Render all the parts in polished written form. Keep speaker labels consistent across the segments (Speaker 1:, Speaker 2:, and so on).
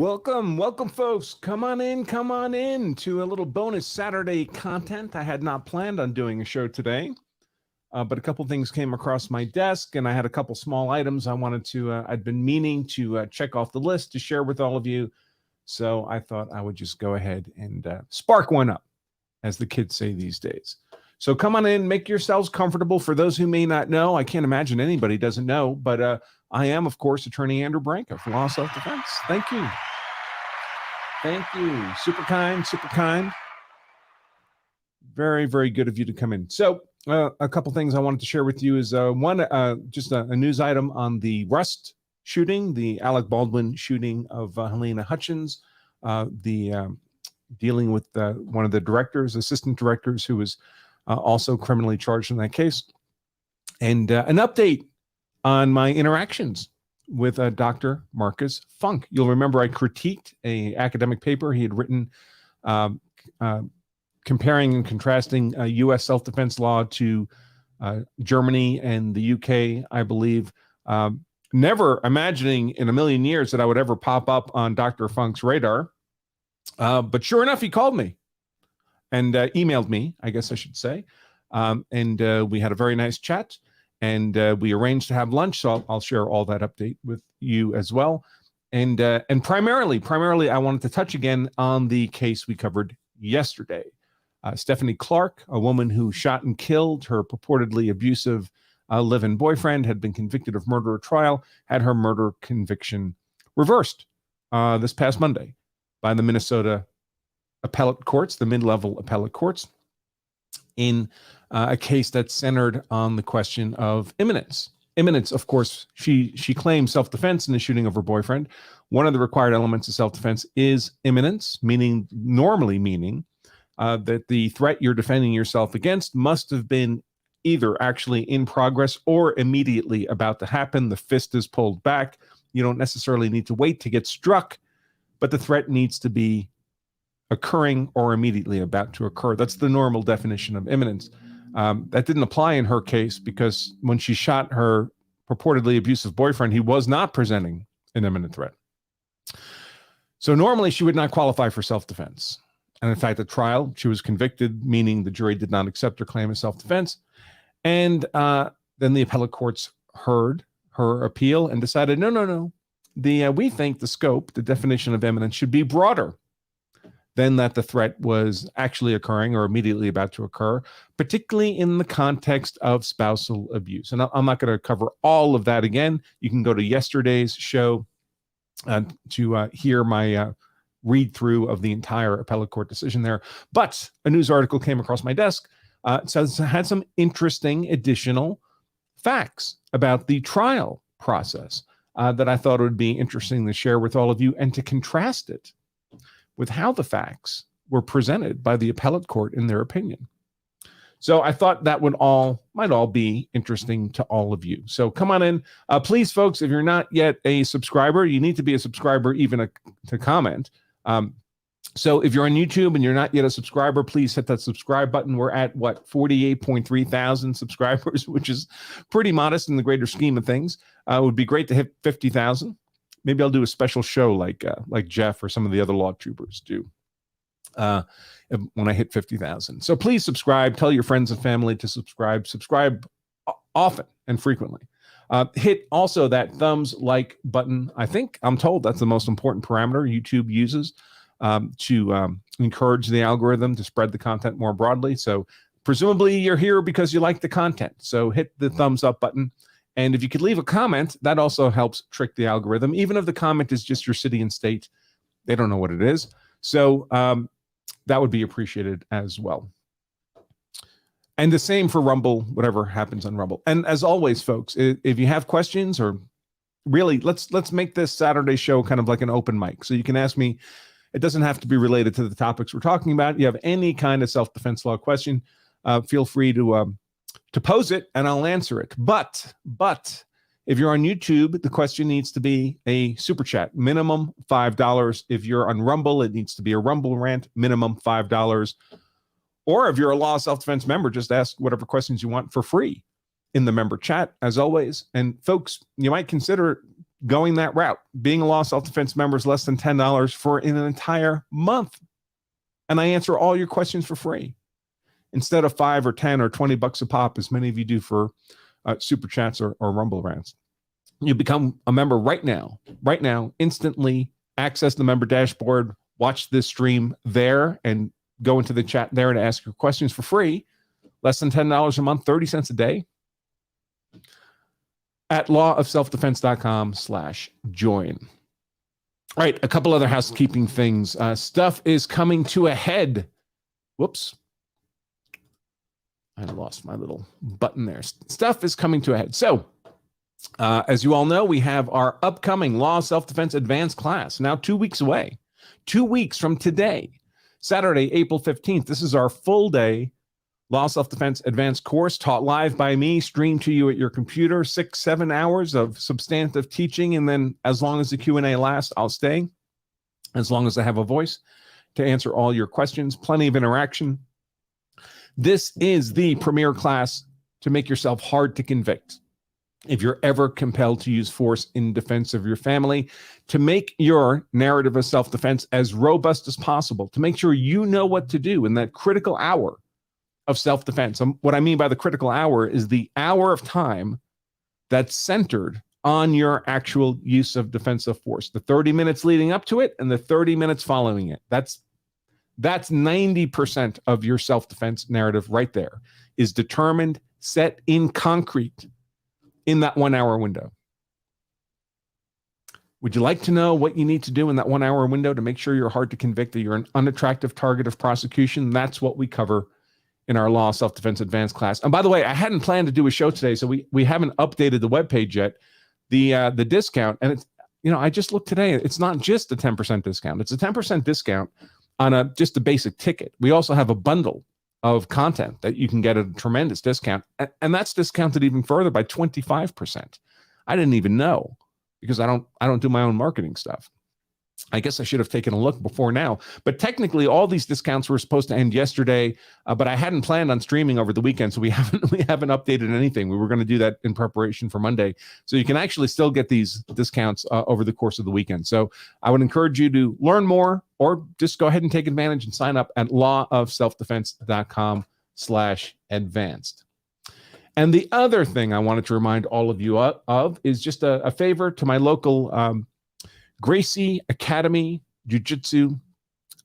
Speaker 1: Welcome, folks. Come on in to a little bonus Saturday content. I had not planned on doing a show today, but a couple things came across my desk, and I had a couple small items I wanted to, I'd been meaning to check off the list to share with all of you. So I thought I would just go ahead and spark one up, as the kids say these days. So come on in, make yourselves comfortable. For those who may not know, I can't imagine anybody doesn't know, but I am, of course, Attorney Andrew Branca for Law Self-Defense. Thank you. Thank you. Super kind. Very, very good of you to come in. So a couple things I wanted to share with you is one, just a news item on the Rust shooting, the Alec Baldwin shooting of Helena Hutchins, dealing with one of the directors, assistant directors, who was also criminally charged in that case. And an update on my interactions with Dr. Marcus Funk. You'll remember I critiqued an academic paper he had written comparing and contrasting U.S. self-defense law to Germany and the UK, I believe, never imagining in a million years that I would ever pop up on Dr. Funk's radar. But sure enough, he called me and emailed me, I guess I should say. And we had a very nice chat. And we arranged to have lunch, so I'll share all that update with you as well. And primarily, I wanted to touch again on the case we covered yesterday. Stephanie Clark, a woman who shot and killed her purportedly abusive live-in boyfriend, had been convicted of murder at trial, had her murder conviction reversed this past Monday by the Minnesota appellate courts, the mid-level appellate courts, in a case that's centered on the question of imminence. Imminence, of course, she claims self-defense in the shooting of her boyfriend. One of the required elements of self-defense is imminence, normally meaning that the threat you're defending yourself against must have been either actually in progress or immediately about to happen. The fist is pulled back. You don't necessarily need to wait to get struck, but the threat needs to be occurring or immediately about to occur. That's the normal definition of imminence. That didn't apply in her case because when she shot her purportedly abusive boyfriend, he was not presenting an imminent threat. So normally she would not qualify for self-defense. And in fact, at trial, she was convicted, meaning the jury did not accept her claim of self-defense. And then the appellate courts heard her appeal and decided, no. We think the scope, the definition of imminence should be broader than that the threat was actually occurring or immediately about to occur, particularly in the context of spousal abuse. And I'm not going to cover all of that again. You can go to yesterday's show to hear my read through of the entire appellate court decision there. But a news article came across my desk. It says it had some interesting additional facts about the trial process that I thought would be interesting to share with all of you and to contrast it with how the facts were presented by the appellate court in their opinion. So I thought that might all be interesting to all of you. So come on in. Please, folks, if you're not yet a subscriber, you need to be a subscriber even to comment. So if you're on YouTube and you're not yet a subscriber, please hit that subscribe button. We're at 48.3 thousand subscribers, which is pretty modest in the greater scheme of things. It would be great to hit 50,000. Maybe I'll do a special show like Jeff or some of the other law troopers do when I hit 50,000. So please subscribe. Tell your friends and family to subscribe. Subscribe often and frequently. Hit also that thumbs like button. I'm told that's the most important parameter YouTube uses to encourage the algorithm to spread the content more broadly. So presumably you're here because you like the content. So hit the thumbs up button. And if you could leave a comment, that also helps trick the algorithm. Even if the comment is just your city and state, they don't know what it is. So that would be appreciated as well. And the same for Rumble, whatever happens on Rumble. And as always, folks, if you have questions or really, let's make this Saturday show kind of like an open mic. So you can ask me. It doesn't have to be related to the topics we're talking about. You have any kind of self-defense law question, feel free to pose it and I'll answer it. But if you're on YouTube, the question needs to be a super chat, minimum $5. If you're on Rumble, it needs to be a Rumble rant, minimum $5. Or if you're a Law Self-Defense member, just ask whatever questions you want for free in the member chat, as always. And folks, you might consider going that route. Being a law self-defense member is less than $10 for an entire month. And I answer all your questions for free instead of $5 or $10 or $20 a pop, as many of you do for super chats or rumble rants. You become a member right now, instantly access the member dashboard, watch this stream there, and go into the chat there and ask your questions for free. Less than $10 a month, 30 cents a day at lawofselfdefense.com/join. All right, a couple other housekeeping things. Stuff is coming to a head. Whoops. I lost my little button there. Stuff is coming to a head. So, as you all know, we have our upcoming Law Self-Defense Advanced class, now 2 weeks away. 2 weeks from today, Saturday, April 15th. This is our full day Law Self-Defense Advanced course, taught live by me, streamed to you at your computer, 6-7 hours of substantive teaching, and then as long as the Q&A lasts, I'll stay, as long as I have a voice to answer all your questions. Plenty of interaction. This is the premier class to make yourself hard to convict if you're ever compelled to use force in defense of your family, to make your narrative of self-defense as robust as possible, to make sure you know what to do in that critical hour of self-defense. What I mean by the critical hour is the hour of time that's centered on your actual use of defensive force, the 30 minutes leading up to it and the 30 minutes following it. That's 90% of your self-defense narrative right there, is determined, set in concrete in that 1 hour window. Would you like to know what you need to do in that 1 hour window to make sure you're hard to convict, that you're an unattractive target of prosecution? That's what we cover in our Law Self-Defense Advanced class. And by the way, I hadn't planned to do a show today, so we haven't updated the webpage yet. The discount, and it's, I just looked today, it's not just a 10% discount. It's a 10% discount on just a basic ticket. We also have a bundle of content that you can get at a tremendous discount, and that's discounted even further by 25%. I didn't even know, because I don't do my own marketing stuff. I guess I should have taken a look before now. But technically, all these discounts were supposed to end yesterday, but I hadn't planned on streaming over the weekend, so we haven't updated anything. We were going to do that in preparation for Monday. So you can actually still get these discounts over the course of the weekend. So I would encourage you to learn more, or just go ahead and take advantage and sign up at lawofselfdefense.com/advanced. And the other thing I wanted to remind all of you of is just a favor to my local Gracie Academy Jiu-Jitsu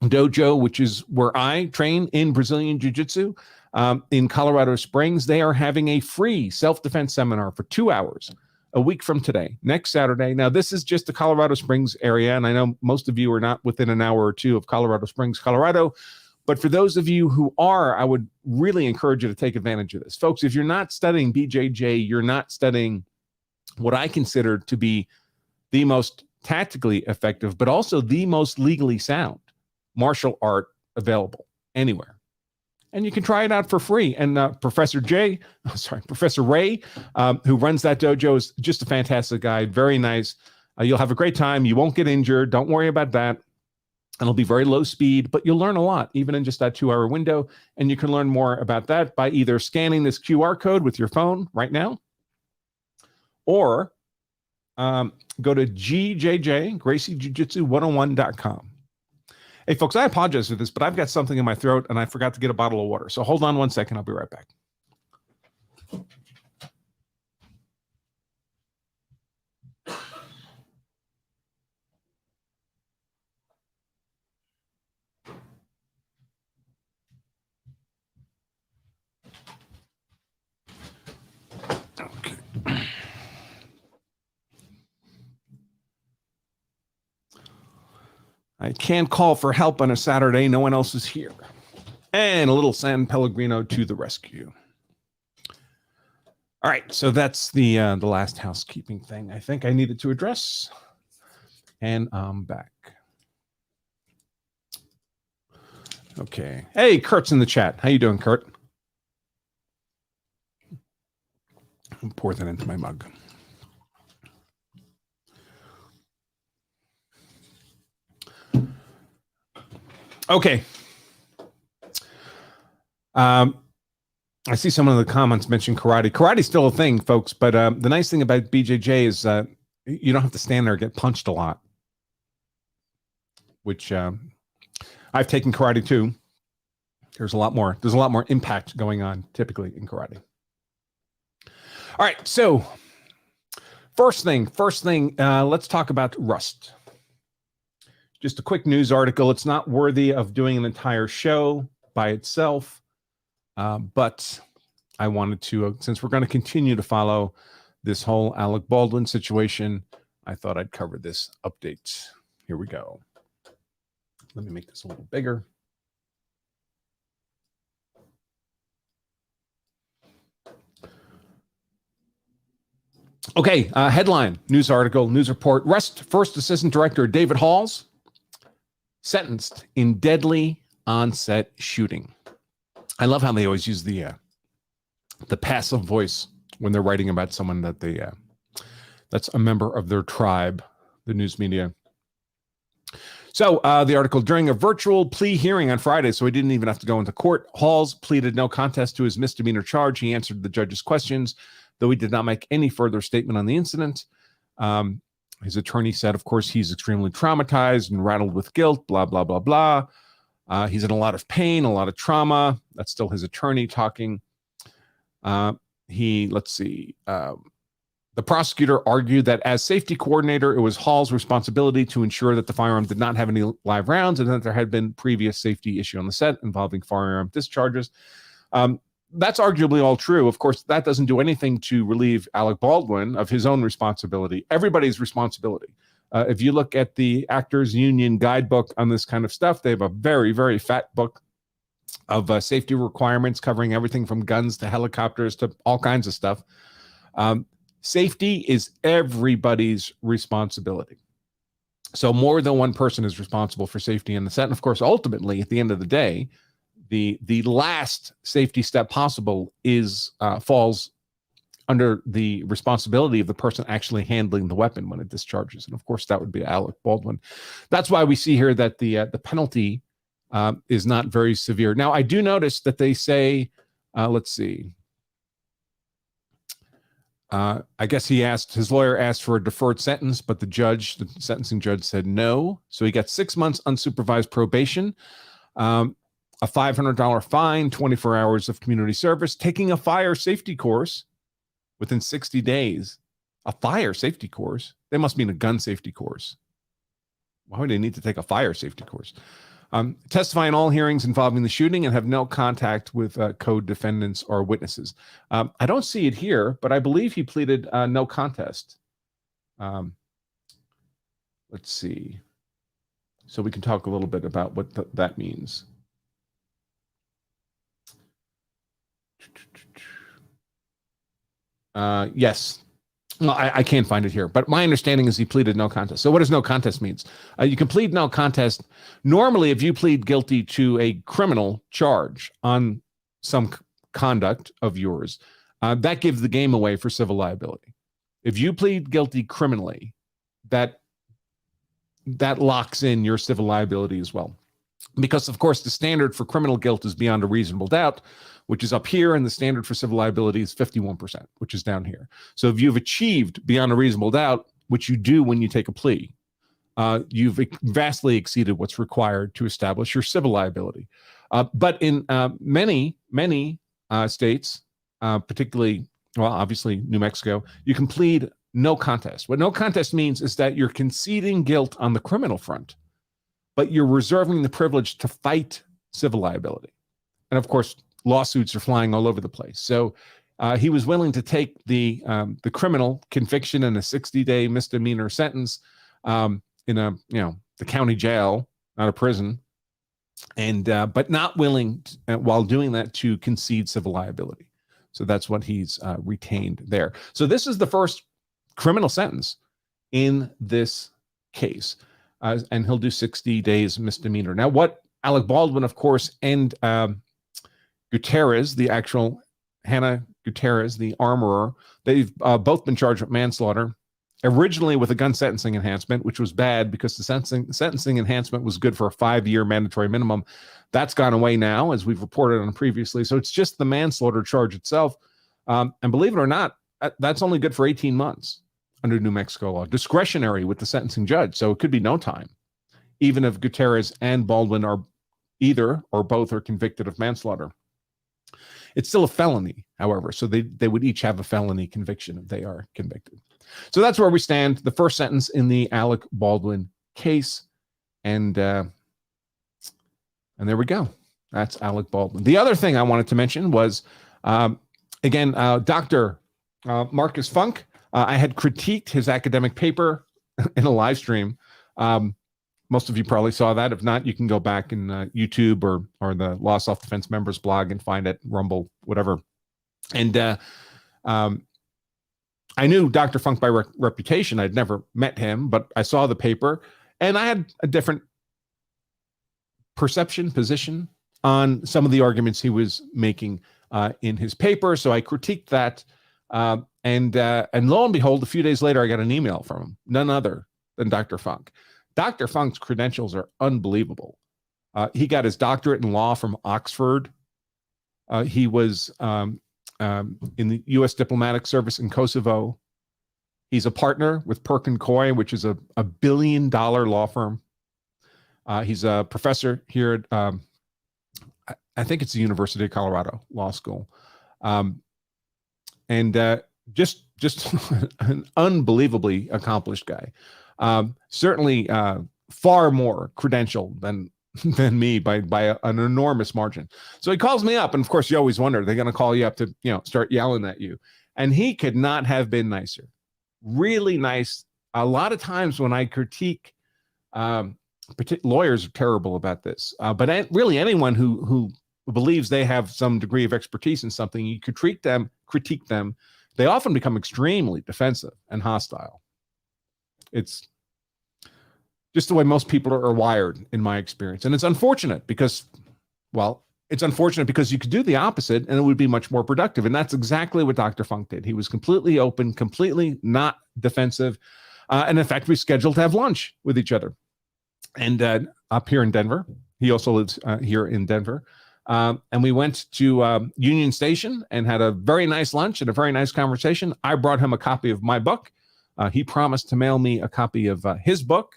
Speaker 1: Dojo, which is where I train in Brazilian Jiu-Jitsu in Colorado Springs. They are having a free self-defense seminar for 2 hours a week from today, next Saturday. Now, this is just the Colorado Springs area, and I know most of you are not within an hour or two of Colorado Springs, Colorado. But for those of you who are, I would really encourage you to take advantage of this. Folks, if you're not studying BJJ, you're not studying what I consider to be the most tactically effective, but also the most legally sound martial art available anywhere. And you can try it out for free. And Professor Ray, who runs that dojo, is just a fantastic guy. Very nice. You'll have a great time. You won't get injured. Don't worry about that. And it'll be very low speed, but you'll learn a lot, even in just that 2 hour window. And you can learn more about that by either scanning this QR code with your phone right now, or go to Graciejujitsu101.com. Hey, folks, I apologize for this, but I've got something in my throat, and I forgot to get a bottle of water. So hold on 1 second. I'll be right back. I can't call for help on a Saturday. No one else is here. And a little San Pellegrino to the rescue. All right, so that's the last housekeeping thing I think I needed to address. And I'm back. Okay. Hey, Kurt's in the chat. How you doing, Kurt? I'll pour that into my mug. Okay. I see some of the comments mention karate. Karate's still a thing, folks, but the nice thing about BJJ is you don't have to stand there and get punched a lot, which I've taken karate too. There's a lot more impact going on typically in karate. All right, so first thing, let's talk about Rust. Just a quick news article. It's not worthy of doing an entire show by itself, but I wanted to, since we're going to continue to follow this whole Alec Baldwin situation, I thought I'd cover this update. Here we go. Let me make this a little bigger. Okay, headline, news article, news report. Rust First Assistant Director David Halls sentenced in deadly on-set shooting. I love how they always use the passive voice when they're writing about someone that they that's a member of their tribe, the news media. So the article, during a virtual plea hearing on Friday, so he didn't even have to go into court, Halls pleaded no contest to his misdemeanor charge. He answered the judge's questions, though he did not make any further statement on the incident. His attorney said, of course, he's extremely traumatized and rattled with guilt, blah, blah, blah, blah. He's in a lot of pain, a lot of trauma. That's still his attorney talking. The prosecutor argued that as safety coordinator, it was Hall's responsibility to ensure that the firearm did not have any live rounds and that there had been previous safety issue on the set involving firearm discharges. That's arguably all true. Of course, that doesn't do anything to relieve Alec Baldwin of his own responsibility. Everybody's responsibility. If you look at the Actors Union guidebook on this kind of stuff, they have a very, very fat book of safety requirements covering everything from guns to helicopters to all kinds of stuff. Safety is everybody's responsibility. So more than one person is responsible for safety in the set. And of course, ultimately, at the end of the day, the last safety step possible is falls under the responsibility of the person actually handling the weapon when it discharges. And of course, that would be Alec Baldwin. That's why we see here that the penalty is not very severe. Now, I do notice that they say, let's see. I guess his lawyer asked for a deferred sentence, but the sentencing judge said no. So he got 6 months unsupervised probation, a $500 fine, 24 hours of community service, taking a fire safety course within 60 days. A fire safety course? They must mean a gun safety course. Why would they need to take a fire safety course? Testify in all hearings involving the shooting and have no contact with co-defendants or witnesses. I don't see it here, but I believe he pleaded no contest. Let's see. So we can talk a little bit about what that means. Yes. No, I can't find it here, but my understanding is he pleaded no contest. So what does no contest means? You can plead no contest. Normally, if you plead guilty to a criminal charge on some conduct of yours, that gives the game away for civil liability. If you plead guilty criminally, that locks in your civil liability as well. Because, of course, the standard for criminal guilt is beyond a reasonable doubt, which is up here, and the standard for civil liability is 51%, which is down here. So if you've achieved beyond a reasonable doubt, which you do when you take a plea, you've vastly exceeded what's required to establish your civil liability. But in many states, particularly, well, obviously New Mexico, you can plead no contest. What no contest means is that you're conceding guilt on the criminal front, but you're reserving the privilege to fight civil liability. And of course, lawsuits are flying all over the place. So he was willing to take the criminal conviction and a 60-day misdemeanor sentence in the county jail, not a prison, and but not willing while doing that to concede civil liability. So that's what he's retained there. So this is the first criminal sentence in this case. And he'll do 60 days misdemeanor. Now, what Alec Baldwin, of course, and Gutierrez, the actual Hannah Gutierrez, the armorer, they've both been charged with manslaughter, originally with a gun sentencing enhancement, which was bad because the sentencing enhancement was good for a 5-year mandatory minimum. That's gone away now, as we've reported on previously. So it's just the manslaughter charge itself. And believe it or not, that's only good for 18 months. under New Mexico law, discretionary with the sentencing judge. So it could be no time, even if Gutierrez and Baldwin are either or both are convicted of manslaughter. It's still a felony, however, so they would each have a felony conviction if they are convicted. So that's where we stand. The first sentence in the Alec Baldwin case, and there we go. That's Alec Baldwin. The other thing I wanted to mention was, again, Dr. Marcus Funk. I had critiqued his academic paper in a live stream. Most of you probably saw that. If not, you can go back in YouTube or the Law Self-Defense Members blog and find it, Rumble, whatever. And I knew Dr. Funk by reputation. I'd never met him, but I saw the paper, and I had a different position on some of the arguments he was making in his paper. So I critiqued that. And lo and behold, a few days later, I got an email from him, none other than Dr. Funk. Dr. Funk's credentials are unbelievable. He got his doctorate in law from Oxford. He was in the U.S. diplomatic service in Kosovo. He's a partner with Perkin Coie, which is a $1 billion law firm. He's a professor here at, I think it's the University of Colorado Law School. And just an unbelievably accomplished guy. Certainly far more credentialed than me by an enormous margin. So he calls me up, and of course you always wonder, they're going to call you up to, start yelling at you. And he could not have been nicer. Really nice. A lot of times when I critique, lawyers are terrible about this, but really anyone who believes they have some degree of expertise in something, you critique them, they often become extremely defensive and hostile. It's just the way most people are wired, in my experience. And it's unfortunate because, you could do the opposite and it would be much more productive. And that's exactly what Dr. Funk did. He was completely open, completely not defensive. And in fact, we scheduled to have lunch with each other. And up here in Denver, he also lives here in Denver. And we went to Union Station and had a very nice lunch and a very nice conversation. I brought him a copy of my book. He promised to mail me a copy of his book.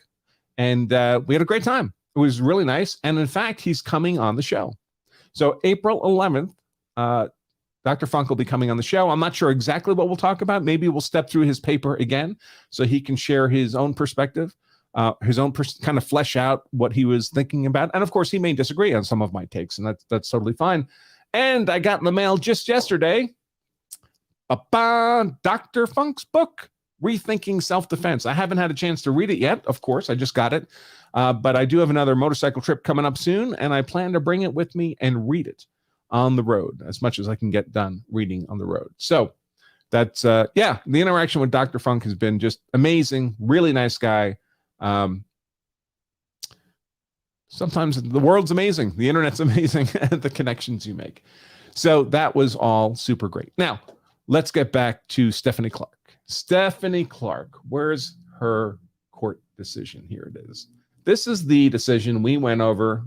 Speaker 1: And we had a great time. It was really nice. And in fact, he's coming on the show. So April 11th, Dr. Funk will be coming on the show. I'm not sure exactly what we'll talk about. Maybe we'll step through his paper again so he can share his own perspective, kind of flesh out what he was thinking about. And of course, he may disagree on some of my takes, and that's totally fine. And I got in the mail just yesterday Dr. Funk's book, Rethinking Self-Defense. I haven't had a chance to read it yet, of course. I just got it. But I do have another motorcycle trip coming up soon, and I plan to bring it with me and read it on the road as much as I can get done reading on the road. So that's, the interaction with Dr. Funk has been just amazing. Really nice guy. Sometimes the world's amazing. The internet's amazing. The connections you make. So that was all super great. Now, let's get back to Stephanie Clark. Stephanie Clark, where's her court decision? Here it is. This is the decision we went over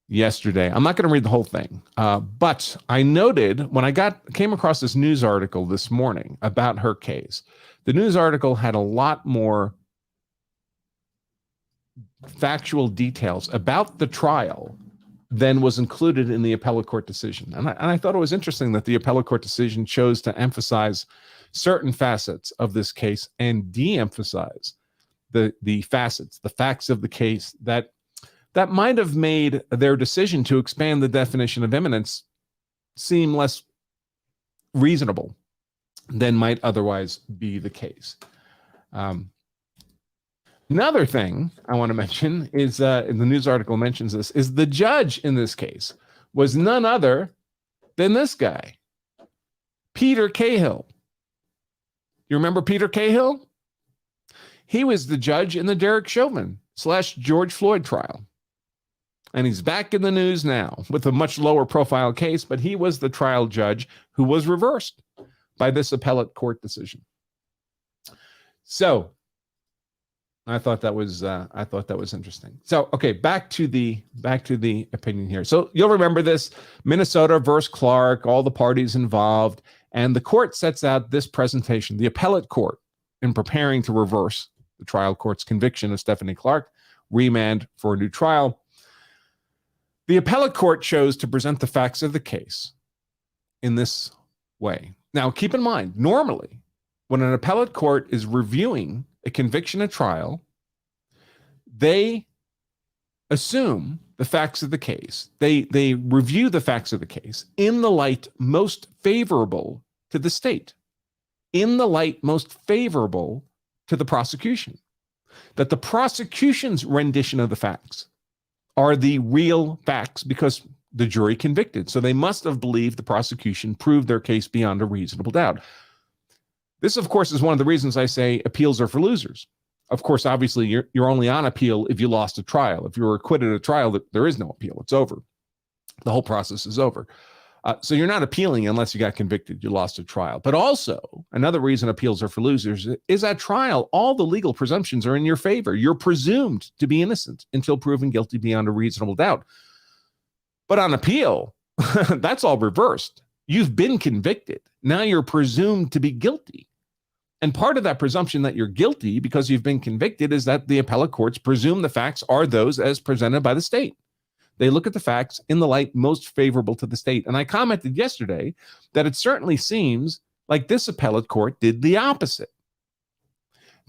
Speaker 1: yesterday. I'm not going to read the whole thing, but I noted when I came across this news article this morning about her case. The news article had a lot more factual details about the trial than was included in the appellate court decision. And I thought it was interesting that the appellate court decision chose to emphasize certain facets of this case and de-emphasize the facets, the facts of the case that might have made their decision to expand the definition of imminence seem less reasonable than might otherwise be the case. Another thing I want to mention is, in the news article mentions this, is the judge in this case was none other than this guy, Peter Cahill. You remember Peter Cahill? He was the judge in the Derek Chauvin / George Floyd trial. And he's back in the news now with a much lower profile case, but he was the trial judge who was reversed by this appellate court decision. So I thought that was interesting. So, okay, back to the opinion here. So you'll remember this: Minnesota versus Clark, all the parties involved, And the court sets out this presentation, the appellate court, in preparing to reverse the trial court's conviction of Stephanie Clark, remand for a new trial. The appellate court chose to present the facts of the case in this way. Now, keep in mind, normally, when an appellate court is reviewing a conviction at trial, they assume the facts of the case. They review the facts of the case in the light most favorable to the state, in the light most favorable to the prosecution, that the prosecution's rendition of the facts are the real facts because the jury convicted. So they must have believed the prosecution proved their case beyond a reasonable doubt. This, of course, is one of the reasons I say appeals are for losers. Of course, obviously, you're only on appeal if you lost a trial. If you were acquitted at a trial, there is no appeal. It's over. The whole process is over. So you're not appealing unless you got convicted. You lost a trial. But also, another reason appeals are for losers is at trial, all the legal presumptions are in your favor. You're presumed to be innocent until proven guilty beyond a reasonable doubt. But on appeal, that's all reversed. You've been convicted. Now you're presumed to be guilty. And part of that presumption that you're guilty because you've been convicted is that the appellate courts presume the facts are those as presented by the state. They look at the facts in the light most favorable to the state. And I commented yesterday that it certainly seems like this appellate court did the opposite,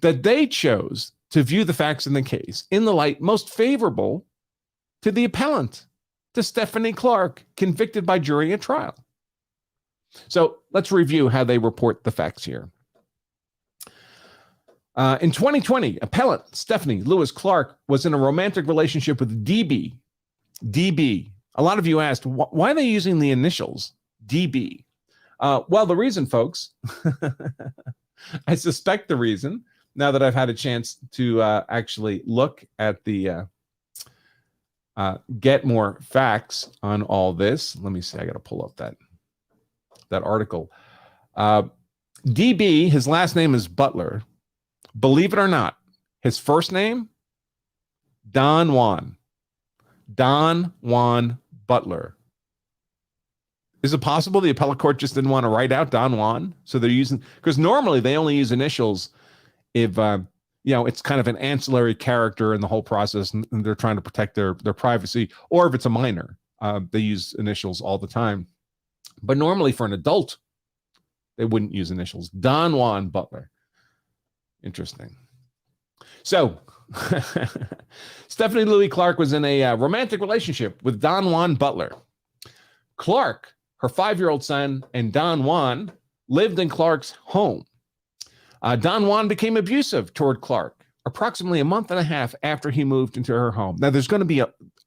Speaker 1: that they chose to view the facts in the case in the light most favorable to the appellant, to Stephanie Clark, convicted by jury at trial. So let's review how they report the facts here. In 2020, appellant Stephanie Lewis Clark was in a romantic relationship with DB. DB. A lot of you asked, why are they using the initials DB? Well, the reason, folks, I suspect the reason, now that I've had a chance to actually look at the, get more facts on all this. Let me see, I got to pull up that article. DB, his last name is Butler. Believe it or not, his first name, Don Juan. Don Juan Butler. Is it possible the appellate court just didn't want to write out Don Juan? So they're using, because normally they only use initials if, it's kind of an ancillary character in the whole process and they're trying to protect their privacy, or if it's a minor, they use initials all the time. But normally for an adult, they wouldn't use initials. Don Juan Butler. Interesting. So, Stephanie Louis Clark was in a romantic relationship with Don Juan Butler. Clark, her 5-year-old son, and Don Juan lived in Clark's home. Don Juan became abusive toward Clark approximately a month and a half after he moved into her home. Now, there's going to be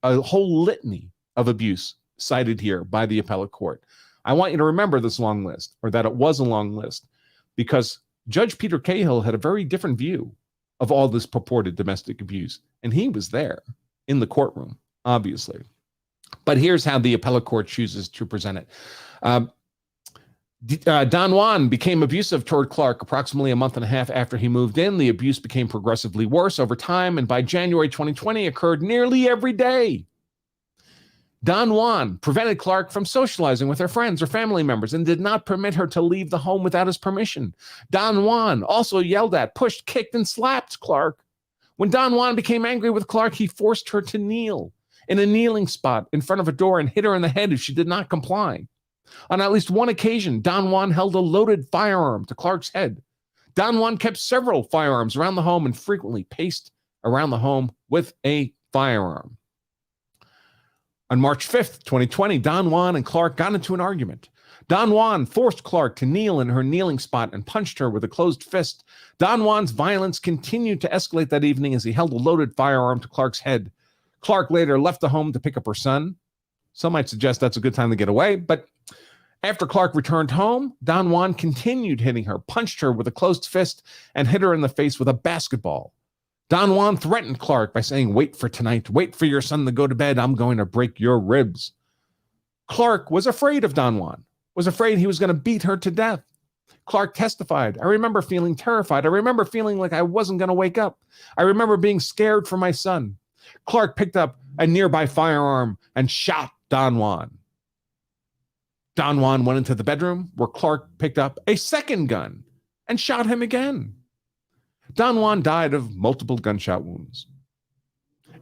Speaker 1: a whole litany of abuse cited here by the appellate court. I want you to remember this long list, or that it was a long list, because Judge Peter Cahill had a very different view of all this purported domestic abuse, and he was there in the courtroom, obviously. But here's how the appellate court chooses to present it. Don Juan became abusive toward Clark approximately a month and a half after he moved in. The abuse became progressively worse over time, and by January 2020, occurred nearly every day. Don Juan prevented Clark from socializing with her friends or family members and did not permit her to leave the home without his permission. Don Juan also yelled at, pushed, kicked, and slapped Clark. When Don Juan became angry with Clark, he forced her to kneel in a kneeling spot in front of a door and hit her in the head if she did not comply. On at least one occasion, Don Juan held a loaded firearm to Clark's head. Don Juan kept several firearms around the home and frequently paced around the home with a firearm. On March 5th, 2020, Don Juan and Clark got into an argument. Don Juan forced Clark to kneel in her kneeling spot and punched her with a closed fist. Don Juan's violence continued to escalate that evening as he held a loaded firearm to Clark's head. Clark later left the home to pick up her son. Some might suggest that's a good time to get away, but after Clark returned home, Don Juan continued hitting her, punched her with a closed fist, and hit her in the face with a basketball. Don Juan threatened Clark by saying, "Wait for tonight. Wait for your son to go to bed. I'm going to break your ribs." Clark was afraid of Don Juan, was afraid he was going to beat her to death. Clark testified, "I remember feeling terrified. I remember feeling like I wasn't going to wake up. I remember being scared for my son." Clark picked up a nearby firearm and shot Don Juan. Don Juan went into the bedroom where Clark picked up a second gun and shot him again. Don Juan died of multiple gunshot wounds.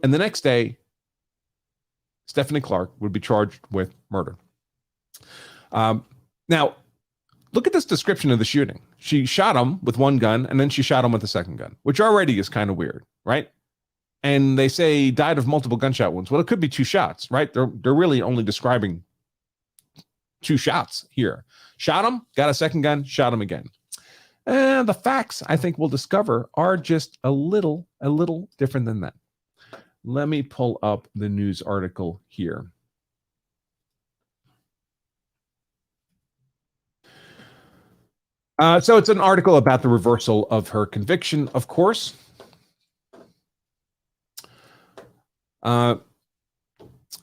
Speaker 1: And the next day, Stephanie Clark would be charged with murder. Now, look at this description of the shooting. She shot him with one gun, and then she shot him with a second gun, which already is kind of weird, right? And they say he died of multiple gunshot wounds. Well, it could be two shots, right? They're really only describing two shots here. Shot him, got a second gun, shot him again. And the facts, I think we'll discover, are just a little different than that. Let me pull up the news article here. So it's an article about the reversal of her conviction, of course. A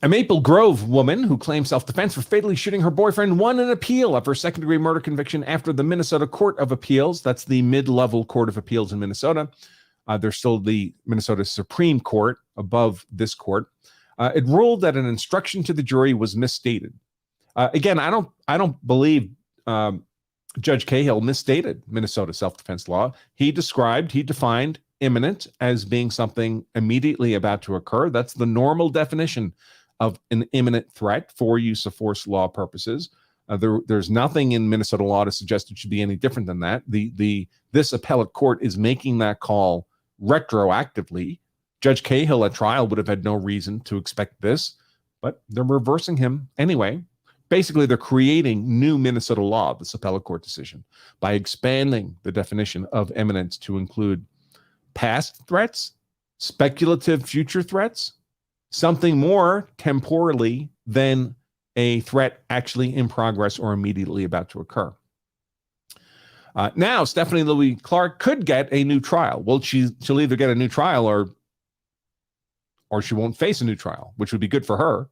Speaker 1: Maple Grove woman who claimed self-defense for fatally shooting her boyfriend won an appeal of her second-degree murder conviction after the Minnesota Court of Appeals, that's the mid-level Court of Appeals in Minnesota. There's still the Minnesota Supreme Court above this court. It ruled that an instruction to the jury was misstated. Again, I don't believe Judge Cahill misstated Minnesota self-defense law. He defined imminent as being something immediately about to occur. That's the normal definition of an imminent threat for use of force law purposes. There's nothing in Minnesota law to suggest it should be any different than that. This appellate court is making that call retroactively. Judge Cahill at trial would have had no reason to expect this, but they're reversing him anyway. Basically, they're creating new Minnesota law, this appellate court decision, by expanding the definition of imminence to include past threats, speculative future threats, something more temporally than a threat actually in progress or immediately about to occur. Now, Stephanie Louise Clark could get a new trial. Well, she'll either get a new trial or she won't face a new trial, which would be good for her.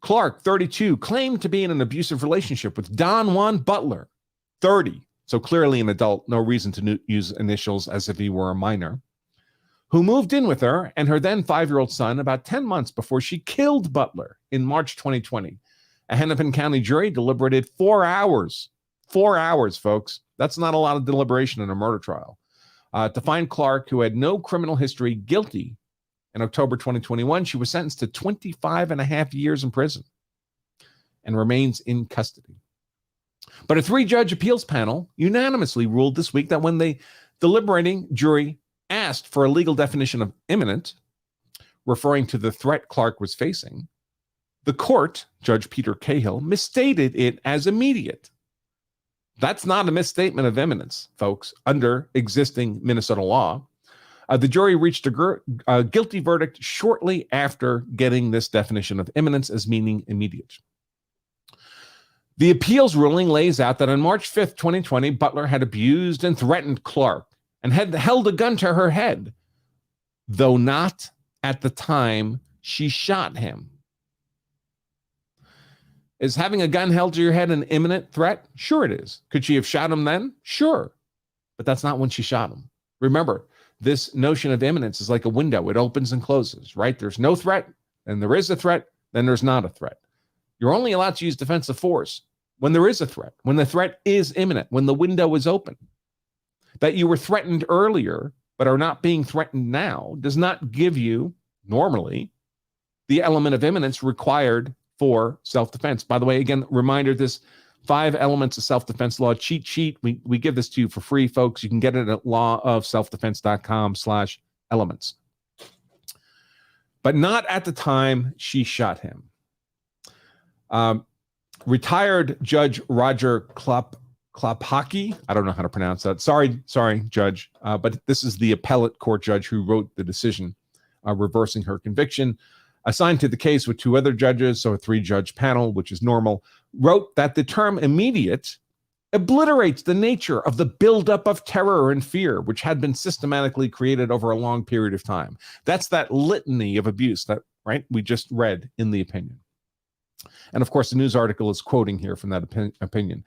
Speaker 1: Clark, 32, claimed to be in an abusive relationship with Don Juan Butler, 30, so clearly an adult, no reason to use initials as if he were a minor, who moved in with her and her then 5-year-old son about 10 months before she killed Butler in March 2020. A Hennepin County jury deliberated 4 hours. 4 hours, folks. That's not a lot of deliberation in a murder trial. To find Clark, who had no criminal history, guilty. In October 2021, she was sentenced to 25 and a half years in prison and remains in custody. But a 3-judge appeals panel unanimously ruled this week that when the deliberating jury asked for a legal definition of imminent, referring to the threat Clark was facing, the court, Judge Peter Cahill, misstated it as immediate. That's not a misstatement of imminence, folks, under existing Minnesota law. The jury reached a guilty verdict shortly after getting this definition of imminence as meaning immediate. The appeals ruling lays out that on March 5th, 2020, Butler had abused and threatened Clark and had held a gun to her head, though not at the time she shot him. Is having a gun held to your head an imminent threat? Sure it is. Could she have shot him then? Sure. But that's not when she shot him. Remember, this notion of imminence is like a window. It opens and closes, right? There's no threat, and there is a threat, then there's not a threat. You're only allowed to use defensive force when there is a threat, when the threat is imminent, when the window is open. That you were threatened earlier, but are not being threatened now, does not give you, normally, the element of imminence required for self-defense. By the way, again, reminder, this 5 elements of self-defense law cheat sheet, we give this to you for free, folks. You can get it at lawofselfdefense.com/elements. But not at the time she shot him. Retired Judge Roger Klopacki, I don't know how to pronounce that. Sorry, Judge, but this is the appellate court judge who wrote the decision reversing her conviction. Assigned to the case with 2 other judges, so a 3-judge panel, which is normal, wrote that the term immediate obliterates the nature of the buildup of terror and fear, which had been systematically created over a long period of time. That's that litany of abuse that, right, we just read in the opinion. And of course, the news article is quoting here from that opinion.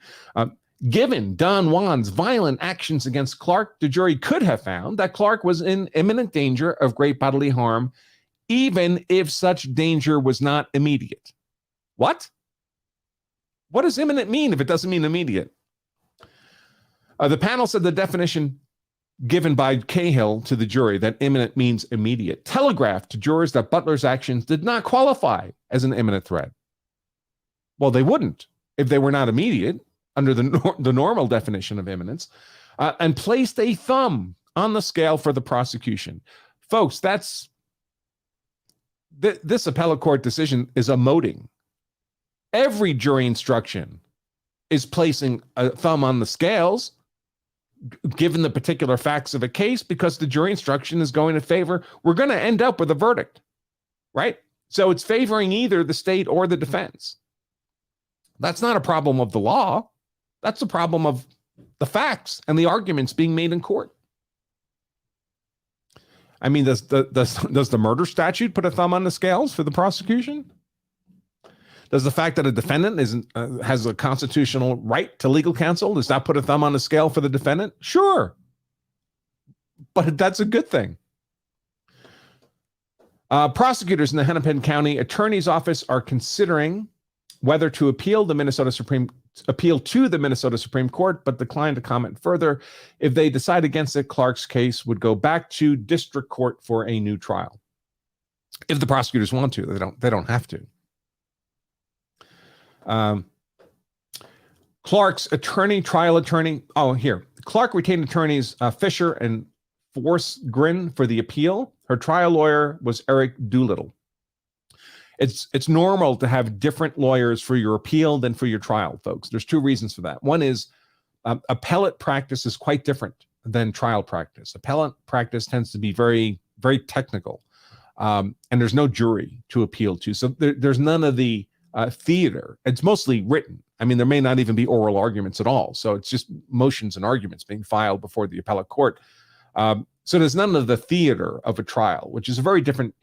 Speaker 1: Given Don Juan's violent actions against Clark, the jury could have found that Clark was in imminent danger of great bodily harm, even if such danger was not immediate. What? What does imminent mean if it doesn't mean immediate? The panel said the definition given by Cahill to the jury that imminent means immediate telegraphed to jurors that Butler's actions did not qualify as an imminent threat. Well, they wouldn't if they were not immediate under the normal definition of imminence, and placed a thumb on the scale for the prosecution. Folks, this appellate court decision is emoting. Every jury instruction is placing a thumb on the scales, given the particular facts of a case, because the jury instruction is going to favor, we're going to end up with a verdict, right? So it's favoring either the state or the defense. That's not a problem of the law. That's a problem of the facts and the arguments being made in court. I mean, does the murder statute put a thumb on the scales for the prosecution? Does the fact that a defendant has a constitutional right to legal counsel, does that put a thumb on the scale for the defendant? Sure. But that's a good thing. Prosecutors in the Hennepin County Attorney's Office are considering whether to appeal to the Minnesota Supreme Court, but declined to comment further. If they decide against it, Clark's case would go back to district court for a new trial. If the prosecutors want to, they don't have to. Clark's trial attorney. Clark retained attorneys Fisher and Forsgren for the appeal. Her trial lawyer was Eric Doolittle. It's normal to have different lawyers for your appeal than for your trial, folks. There's two reasons for that. One is appellate practice is quite different than trial practice. Appellate practice tends to be very, very technical, and there's no jury to appeal to. So there's none of the theater. It's mostly written. I mean, there may not even be oral arguments at all. So it's just motions and arguments being filed before the appellate court. So there's none of the theater of a trial, which is a very different,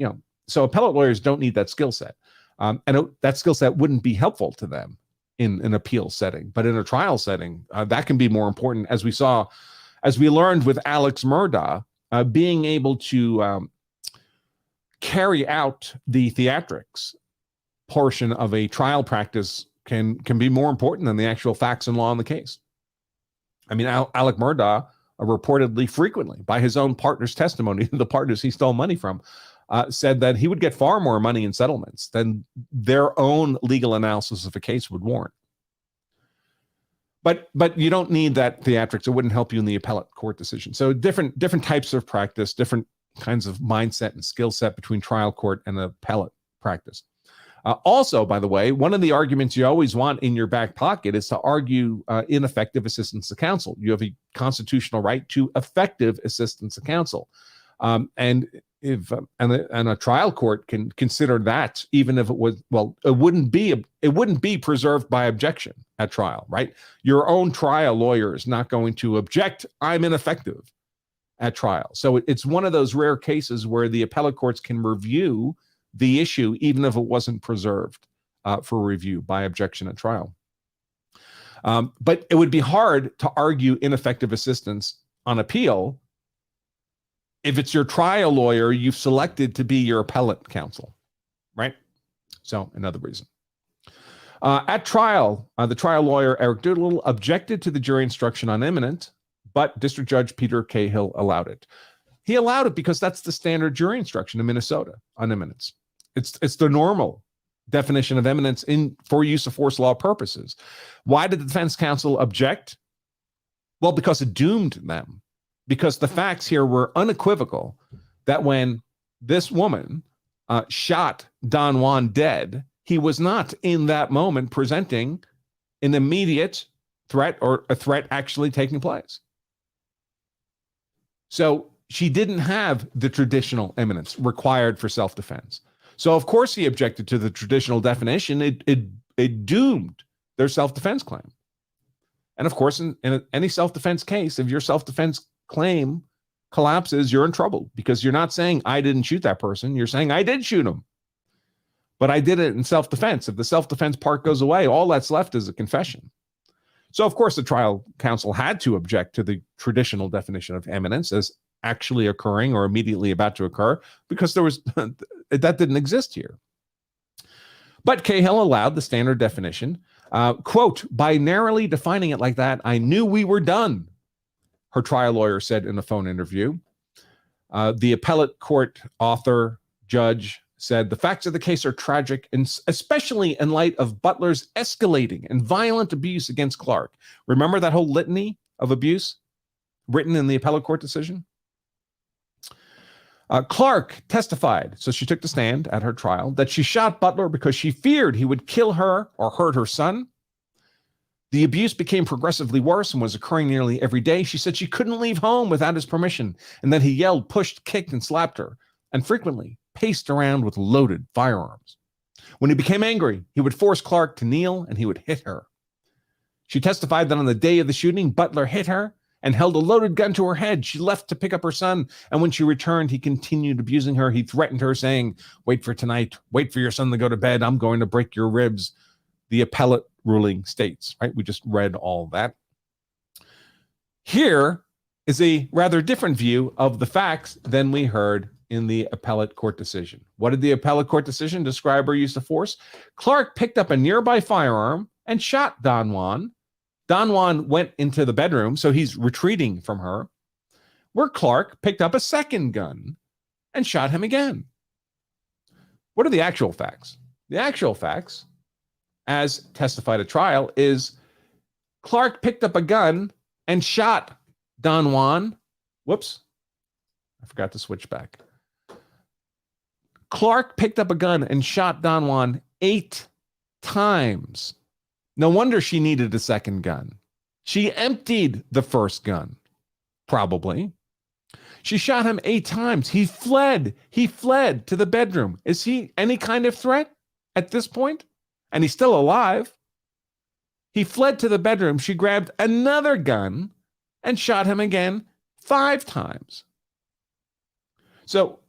Speaker 1: so appellate lawyers don't need that skill set. And that skill set wouldn't be helpful to them in an appeal setting. But in a trial setting, that can be more important, as we learned with Alex Murdaugh, being able to carry out the theatrics portion of a trial practice can be more important than the actual facts and law in the case. I mean, Alec Murdaugh reportedly frequently, by his own partner's testimony, the partners he stole money from, said that he would get far more money in settlements than their own legal analysis of a case would warrant. But you don't need that theatrics. It wouldn't help you in the appellate court decision. So different types of practice, different kinds of mindset and skill set between trial court and appellate practice. Also, by the way, one of the arguments you always want in your back pocket is to argue ineffective assistance to counsel. You have a constitutional right to effective assistance to counsel. And a trial court can consider that, even if it was, it wouldn't be preserved by objection at trial, right? Your own trial lawyer is not going to object, I'm ineffective at trial. So it's one of those rare cases where the appellate courts can review the issue, even if it wasn't preserved for review by objection at trial. But it would be hard to argue ineffective assistance on appeal if it's your trial lawyer you've selected to be your appellate counsel, right? So another reason. At trial, the trial lawyer, Eric Doolittle, objected to the jury instruction on imminent, but District Judge Peter Cahill allowed it. He allowed it because that's the standard jury instruction in Minnesota on imminence. It's the normal definition of imminence for use of force law purposes. Why did the defense counsel object? Well, because it doomed them. Because the facts here were unequivocal that when this woman shot Don Juan dead, he was not in that moment presenting an immediate threat or a threat actually taking place. So she didn't have the traditional imminence required for self-defense. So of course he objected to the traditional definition. It doomed their self-defense claim. And of course, in any self-defense case, if your self-defense claim collapses, you're in trouble, because you're not saying I didn't shoot that person. You're saying I did shoot him, but I did it in self-defense. If the self-defense part goes away, all that's left is a confession. So of course the trial counsel had to object to the traditional definition of imminence as actually occurring or immediately about to occur, because there was that didn't exist here. But Cahill allowed the standard definition. Quote, by narrowly defining it like that, I knew we were done, her trial lawyer said in a phone interview. The appellate court author, judge, said the facts of the case are tragic, and especially in light of Butler's escalating and violent abuse against Clark. Remember that whole litany of abuse written in the appellate court decision? Clark testified, so she took the stand at her trial, that she shot Butler because she feared he would kill her or hurt her son. The abuse became progressively worse and was occurring nearly every day. She said she couldn't leave home without his permission, and that he yelled, pushed, kicked, and slapped her, and frequently paced around with loaded firearms. When he became angry, he would force Clark to kneel and he would hit her. She testified that on the day of the shooting, Butler hit her and held a loaded gun to her head. She left to pick up her son, and when she returned, he continued abusing her. He threatened her, saying, wait for tonight, wait for your son to go to bed, I'm going to break your ribs. The appellate ruling states, right? We just read all that. Here is a rather different view of the facts than we heard in the appellate court decision. What did the appellate court decision describe her use of force? Clark picked up a nearby firearm and shot Don Juan. Don Juan went into the bedroom, so he's retreating from her, where Clark picked up a second gun and shot him again. What are the actual facts? The actual facts, as testified at trial, is Clark picked up a gun and shot Don Juan. Whoops, I forgot to switch back. Clark picked up a gun and shot Don Juan 8 times. No wonder she needed a second gun. She emptied the first gun, probably. She shot him 8 times. He fled. He fled to the bedroom. Is he any kind of threat at this point? And he's still alive. He fled to the bedroom. She grabbed another gun and shot him again 5 times. So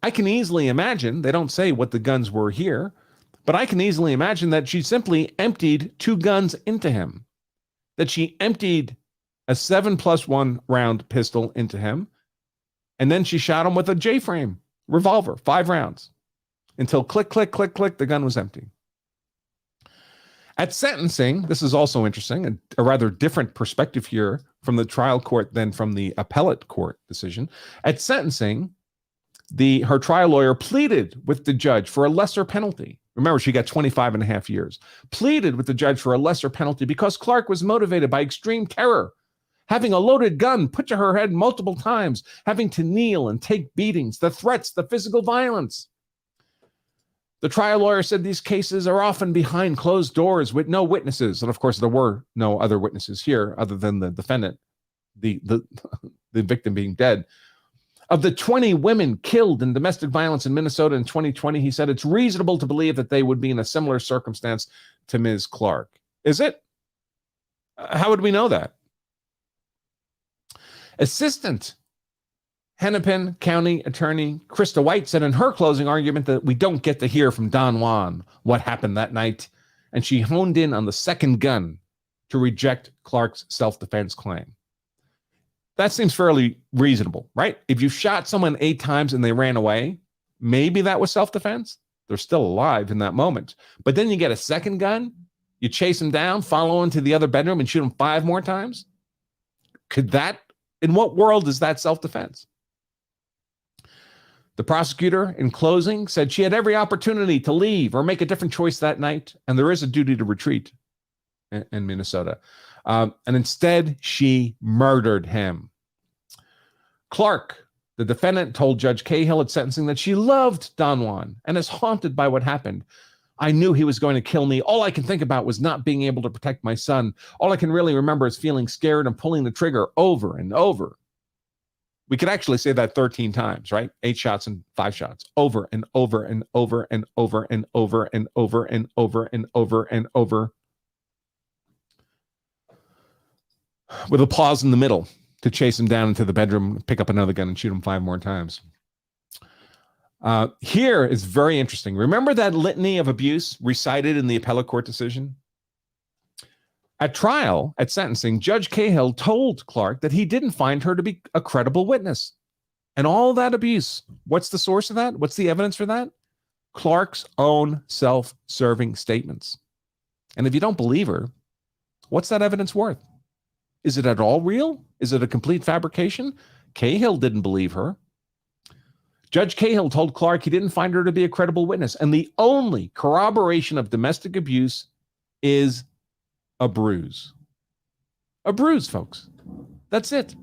Speaker 1: I can easily imagine, they don't say what the guns were here, but I can easily imagine that she simply emptied 2 guns into him, that she emptied a 7+1 round pistol into him, and then she shot him with a J-frame revolver, 5 rounds, until click, click, click, click, the gun was empty. At sentencing, this is also interesting, a rather different perspective here from the trial court than from the appellate court decision. At sentencing, her trial lawyer pleaded with the judge for a lesser penalty. Remember, she got 25.5 years. Pleaded with the judge for a lesser penalty because Clark was motivated by extreme terror, having a loaded gun put to her head multiple times, having to kneel and take beatings, the threats, the physical violence. The trial lawyer said these cases are often behind closed doors with no witnesses. And of course, there were no other witnesses here other than the defendant, the victim being dead. Of the 20 women killed in domestic violence in Minnesota in 2020, he said it's reasonable to believe that they would be in a similar circumstance to Ms. Clark. Is it? How would we know that? Assistant Hennepin County Attorney Krista White said in her closing argument that we don't get to hear from Don Juan what happened that night, and she honed in on the second gun to reject Clark's self-defense claim. That seems fairly reasonable, right? If you shot someone 8 times and they ran away, maybe that was self-defense. They're still alive in that moment. But then you get a second gun, you chase them down, follow into the other bedroom and shoot them 5 more times. In what world is that self-defense? The prosecutor, in closing, said she had every opportunity to leave or make a different choice that night, and there is a duty to retreat in Minnesota. And instead, she murdered him. Clark, the defendant, told Judge Cahill at sentencing that she loved Don Juan and is haunted by what happened. I knew he was going to kill me. All I can think about was not being able to protect my son. All I can really remember is feeling scared and pulling the trigger over and over. We could actually say that 13 times, right? 8 shots and 5 shots, over and over and over and over and over and over and over and over and over, with a pause in the middle to chase him down into the bedroom, pick up another gun and shoot him 5 more times. Here is very interesting. Remember that litany of abuse recited in the appellate court decision? At trial, at sentencing, Judge Cahill told Clark that he didn't find her to be a credible witness. And all that abuse, what's the source of that? What's the evidence for that? Clark's own self-serving statements. And if you don't believe her, what's that evidence worth? Is it at all real? Is it a complete fabrication? Cahill didn't believe her. Judge Cahill told Clark he didn't find her to be a credible witness. And the only corroboration of domestic abuse is a bruise. A bruise, folks. That's it.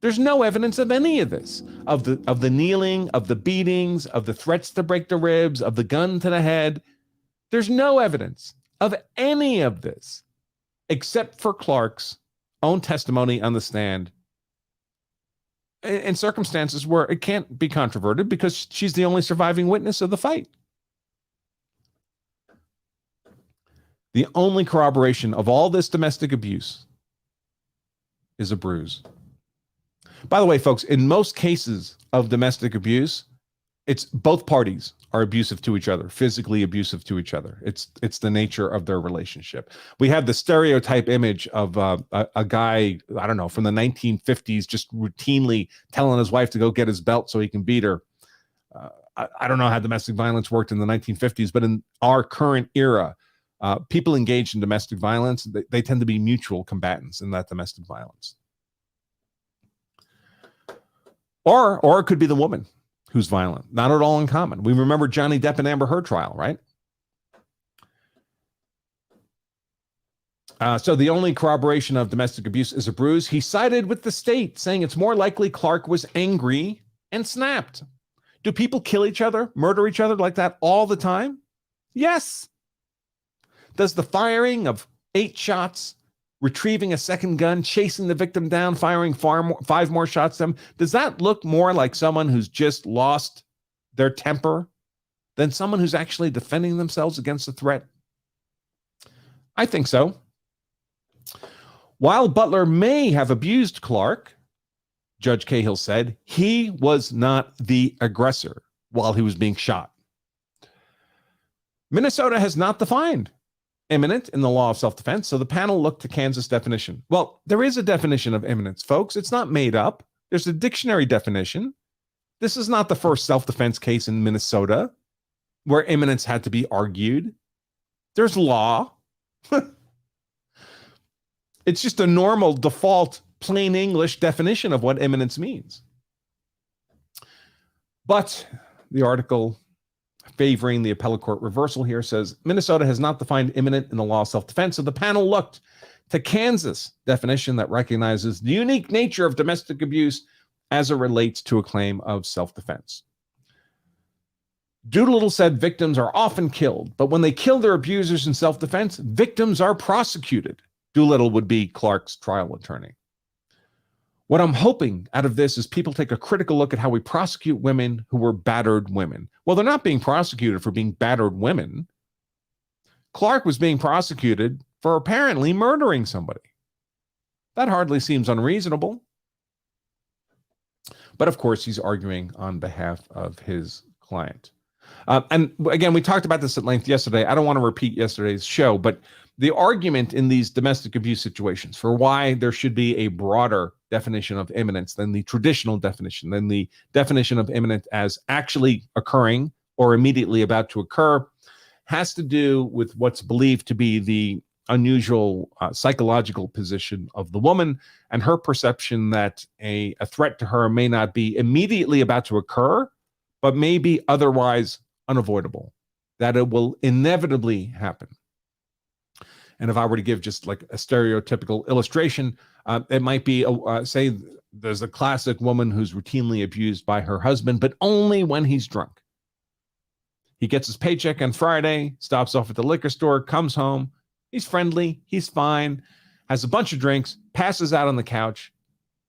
Speaker 1: There's no evidence of any of this, of the kneeling, of the beatings, of the threats to break the ribs, of the gun to the head. There's no evidence of any of this except for Clark's own testimony on the stand in circumstances where it can't be controverted because she's the only surviving witness of the fight. The only corroboration of all this domestic abuse is a bruise. By the way, folks, in most cases of domestic abuse, it's both parties are abusive to each other, physically abusive to each other. It's the nature of their relationship. We have the stereotype image of a guy, I don't know, from the 1950s, just routinely telling his wife to go get his belt so he can beat her. I don't know how domestic violence worked in the 1950s, but in our current era, people engaged in domestic violence, they tend to be mutual combatants in that domestic violence. Or it could be the woman who's violent. Not at all uncommon. We remember Johnny Depp and Amber Heard trial, right? So the only corroboration of domestic abuse is a bruise. He sided with the state, saying it's more likely Clark was angry and snapped. Do people kill each other, murder each other like that all the time? Yes. Does the firing of 8 shots, retrieving a second gun, chasing the victim down, firing 5 more shots at them, does that look more like someone who's just lost their temper than someone who's actually defending themselves against a threat? I think so. While Butler may have abused Clark, Judge Cahill said, he was not the aggressor while he was being shot. Minnesota has not defined imminent in the law of self-defense, so the panel looked to Kansas definition. Well, there is a definition of imminence, folks. It's not made up. There's a dictionary definition. This is not the first self-defense case in Minnesota where imminence had to be argued. There's law. It's just a normal default plain English definition of what imminence means. But the article favoring the appellate court reversal here says Minnesota has not defined imminent in the law of self-defense, so the panel looked to Kansas definition that recognizes the unique nature of domestic abuse as it relates to a claim of self-defense. Doolittle said victims are often killed, but when they kill their abusers in self-defense, victims are prosecuted. Doolittle would be Clark's trial attorney. What I'm hoping out of this is people take a critical look at how we prosecute women who were battered women. Well, they're not being prosecuted for being battered women. Clark was being prosecuted for apparently murdering somebody. That hardly seems unreasonable. But of course, he's arguing on behalf of his client. And again, we talked about this at length yesterday. I don't want to repeat yesterday's show, but the argument in these domestic abuse situations for why there should be a broader definition of imminence than the traditional definition, than the definition of imminent as actually occurring or immediately about to occur, has to do with what's believed to be the unusual psychological position of the woman and her perception that a threat to her may not be immediately about to occur, but may be otherwise unavoidable, that it will inevitably happen. And if I were to give just like a stereotypical illustration, it might be, say, there's a classic woman who's routinely abused by her husband, but only when he's drunk. He gets his paycheck on Friday, stops off at the liquor store, comes home. He's friendly. He's fine, has a bunch of drinks, passes out on the couch.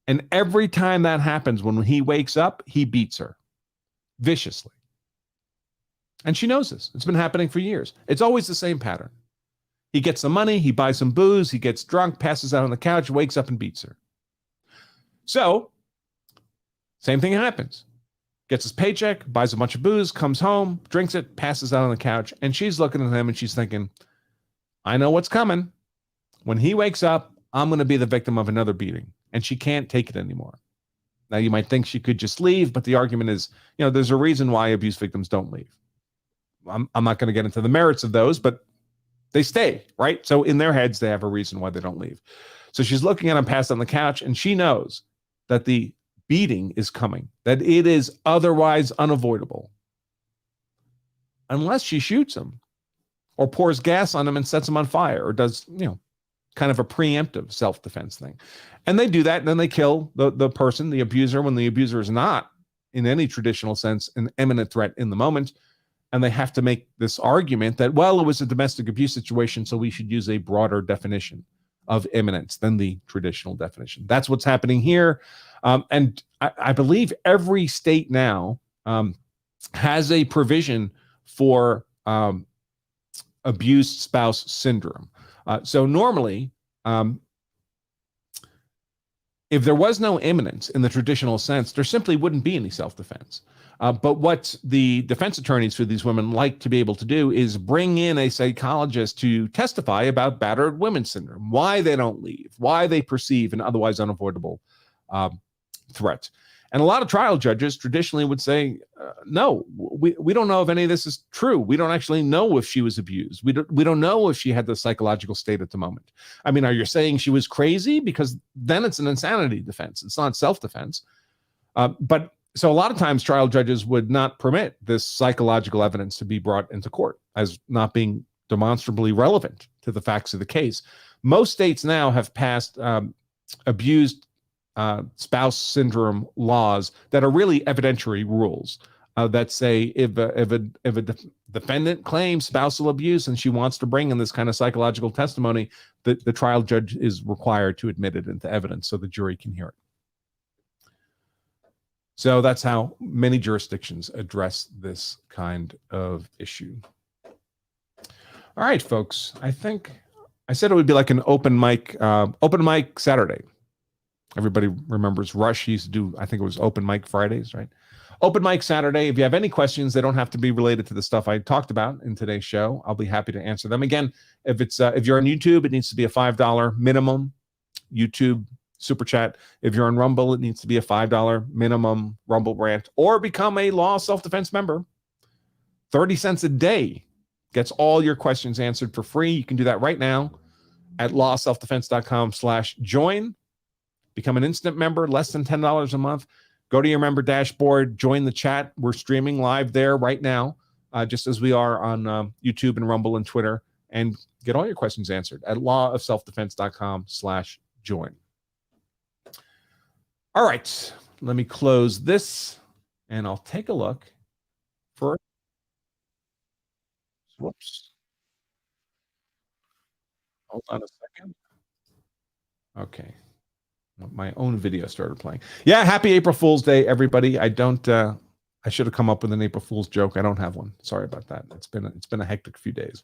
Speaker 1: And every time that happens, when he wakes up, he beats her viciously. And she knows this. It's been happening for years. It's always the same pattern. He gets some money, he buys some booze, he gets drunk, passes out on the couch, wakes up and beats her. So, same thing happens. Gets his paycheck, buys a bunch of booze, comes home, drinks it, passes out on the couch, and she's looking at him and she's thinking, I know what's coming. When he wakes up, I'm going to be the victim of another beating, and she can't take it anymore. Now, you might think she could just leave, but the argument is, there's a reason why abuse victims don't leave. I'm not going to get into the merits of those, but they stay, right? So in their heads, they have a reason why they don't leave. So she's looking at him passed on the couch, and she knows that the beating is coming, that it is otherwise unavoidable, unless she shoots him or pours gas on him and sets him on fire, or does, kind of a preemptive self-defense thing. And they do that, and then they kill the person, the abuser, when the abuser is not, in any traditional sense, an imminent threat in the moment. And they have to make this argument that, well, it was a domestic abuse situation, so we should use a broader definition of imminence than the traditional definition. That's what's happening here. And I believe every state now has a provision for abused spouse syndrome. So normally, if there was no imminence in the traditional sense, there simply wouldn't be any self-defense. But what the defense attorneys for these women like to be able to do is bring in a psychologist to testify about battered women syndrome, why they don't leave, why they perceive an otherwise unavoidable threat. And a lot of trial judges traditionally would say, no, we don't know if any of this is true. We don't actually know if she was abused. We don't know if she had the psychological state at the moment. I mean, are you saying she was crazy? Because then it's an insanity defense. It's not self-defense. But so a lot of times trial judges would not permit this psychological evidence to be brought into court as not being demonstrably relevant to the facts of the case. Most states now have passed abused spouse syndrome laws that are really evidentiary rules that say if a defendant claims spousal abuse and she wants to bring in this kind of psychological testimony, the trial judge is required to admit it into evidence so the jury can hear it. So that's how many jurisdictions address this kind of issue. All right, folks, I think I said it would be like an open mic Saturday. Everybody remembers Rush. He used to do, I think it was open mic Fridays, right? Open mic Saturday. If you have any questions, they don't have to be related to the stuff I talked about in today's show. I'll be happy to answer them. Again, if you're on YouTube, it needs to be a $5 minimum YouTube super chat. If you're on Rumble, it needs to be a $5 minimum Rumble rant, or become a Law Self-Defense member. 30 cents a day gets all your questions answered for free. You can do that right now at lawselfdefense.com/join. Become an instant member, less than $10 a month. Go to your member dashboard, join the chat. We're streaming live there right now, just as we are on YouTube and Rumble and Twitter, and get all your questions answered at lawofselfdefense.com/join. All right, let me close this, and I'll take a look for. Whoops. Hold on a second. Okay. My own video started playing. Yeah, happy April Fool's Day, everybody. I should have come up with an April Fool's joke. I don't have one. Sorry about that. It's been a hectic few days.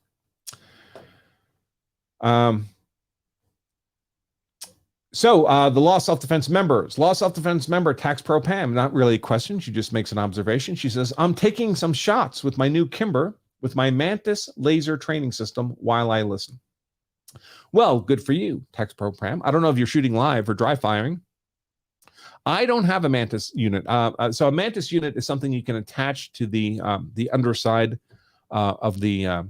Speaker 1: So the Law Self-Defense members. Law Self-Defense member Tax Pro Pam, not really a question. She just makes an observation. She says, I'm taking some shots with my new Kimber with my Mantis laser training system while I listen. Well, good for you, Tax Pro Pam. I don't know if you're shooting live or dry firing. I don't have a Mantis unit. So a Mantis unit is something you can attach to the underside of the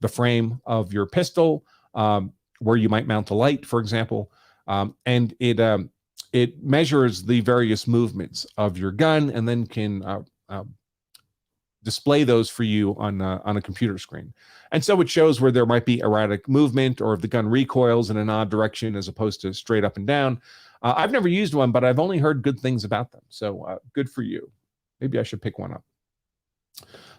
Speaker 1: frame of your pistol, where you might mount a light, for example. And it measures the various movements of your gun, and then can display those for you on a computer screen. And so it shows where there might be erratic movement, or if the gun recoils in an odd direction as opposed to straight up and down. I've never used one, but I've only heard good things about them. So good for you. Maybe I should pick one up.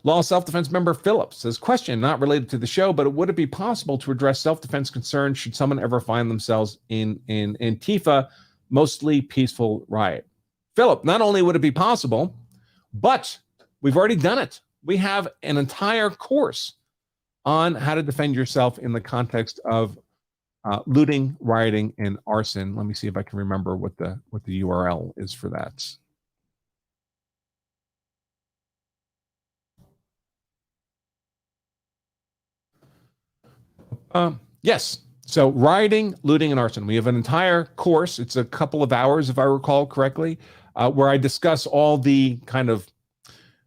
Speaker 1: Law Self-Defense member Phillips says, question not related to the show, but would it be possible to address self-defense concerns should someone ever find themselves in Antifa, mostly peaceful riot? Philip, not only would it be possible, but we've already done it. We have an entire course on how to defend yourself in the context of looting, rioting, and arson. Let me see if I can remember what the URL is for that. Yes. So rioting, looting, and arson. We have an entire course. It's a couple of hours, if I recall correctly, where I discuss all the kind of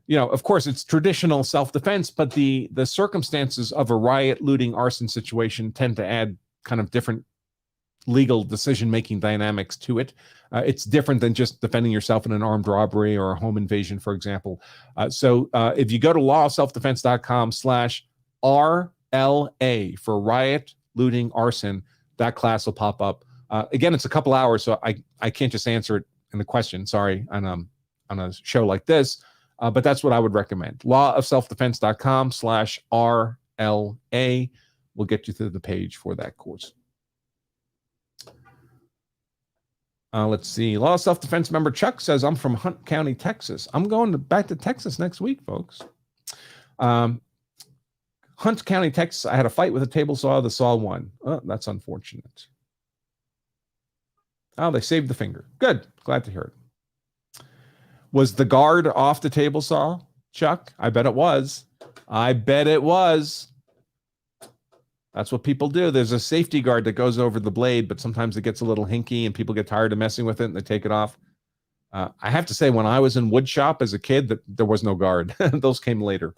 Speaker 1: of course, it's traditional self-defense, but the circumstances of a riot, looting, arson situation tend to add kind of different legal decision-making dynamics to it. It's different than just defending yourself in an armed robbery or a home invasion, for example. So if you go to lawofselfdefense.com/RLA for riot, looting, arson, that class will pop up. Again, it's a couple hours, so I can't just answer it in the question, sorry, on a show like this, but that's what I would recommend. Lawofselfdefense.com/RLA will get you to the page for that course. Let's see. Law of Self-Defense member Chuck says, I'm from Hunt County, Texas. I'm going back to Texas next week, folks. Hunt County, Texas. I had a fight with a table saw. The saw won. Oh, that's unfortunate. Oh, they saved the finger. Good. Glad to hear it. Was the guard off the table saw, Chuck? I bet it was. I bet it was. That's what people do. There's a safety guard that goes over the blade, but sometimes it gets a little hinky and people get tired of messing with it and they take it off. I have to say, when I was in wood shop as a kid, there was no guard. Those came later.